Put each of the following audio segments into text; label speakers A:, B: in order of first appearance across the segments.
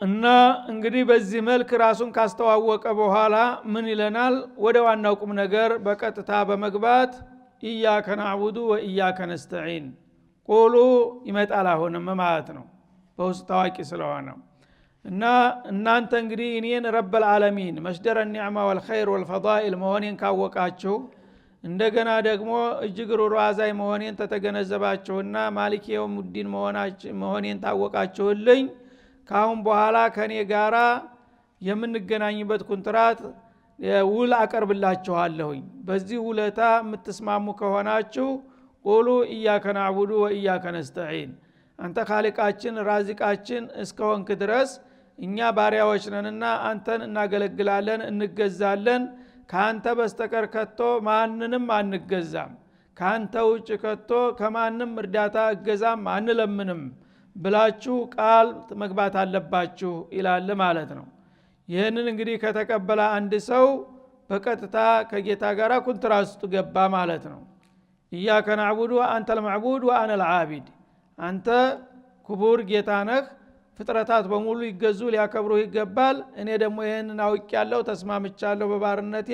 A: እና እንግዲህ በዚህ መልክ ራሱን ካስተዋወቀ በኋላ ምን ይለናል? ወደ ዋናው ቁም ነገር በቀጥታ በመግባት ኢያከ ነዕቡዱ ወኢያከ ነስተዒን ቁሉ ይመጣል አሁንም ማለት ነው፣ በውስጥ ታዋቂ ስለሆነ እና እናንተ እንግዲህ እኔን ረበል ዓለሚን መስደረ ኒዕማ ወልኸይር ወልፈዳኢል መሆኔን ካወቃችሁ እንደገና ደግሞ እጅግ ሩህሩህ አዛኝ መሆኔን ተተገነዘባችሁና ማሊክ የውሙዲን መሆኔን ታወቃችሁልኝ ካሁን በኋላ ከኔ ጋራ የምንገናኝበት ኮንትራት ውል አቀርብላችኋለሁኝ። በዚህ ውለታ የምትስማሙ ከሆናችሁ ቁሉ ኢያከ ነዕቡዱ ወኢያከ ነስተዒን አንተ ኻሊቃችን ራዚቃችን እስከሆንክ ድረስ እኛ ባሪያዎች ነንና አንተን እናገለግላለን እንገዛለን፣ ካንተ በስተቀር ከቶ ማንንም አንገዛም፣ ካንተ ውጭ ከቶ ከማንም እርዳታ እገዛም አንለምንም ብላችሁ ቃል መግባት አለባችሁ ይላል ማለት ነው። ይህንን እንግዲህ ከተቀበለ አንድ ሰው በቀጥታ ከጌታ ጋር ኮንትራት ውስጥ ገባ ማለት ነው። ኢያከ ነዕቡዱ አንተ አልመዕቡድ ወአነ አልዓቢድ፣ አንተ ክቡር ጌታ ነህ፣ ፍጥረታት በሙሉ ይገዙ ሊያከብሩ ይገባል። እኔ ደግሞ ይህንን አውቄያለሁ ተስማምቻለሁ፣ በባርነቴ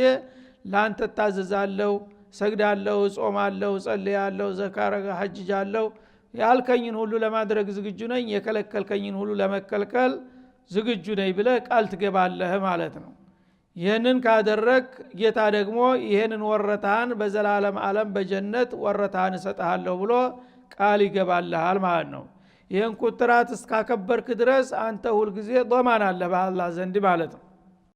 A: ላንተ ታዘዛለሁ፣ ሰግዳለሁ፣ ጾማለሁ፣ ጸልያለሁ፣ ዘካረጋ ሐጅጃለሁ፣ ያልከኝን ሁሉ ለማድረግ ዝግጁ ነኝ፣ የከለከልከኝን ሁሉ ለመከልከል ዝግጁ ነኝ ብለህ ቃል ትገባለህ ማለት ነው። ይህንን ካደረግ ጌታ ደግሞ ይህንን ወረታን በዘላለም ዓለም በጀነት ወረታን እሰጥሃለሁ ብሎ ቃል ይገባልሃል ማለት ነው። ይህን ኩትራት እስካከበርክ ድረስ አንተ ሁልጊዜ ዶማን አለ በአላህ ዘንድ ማለት ነው።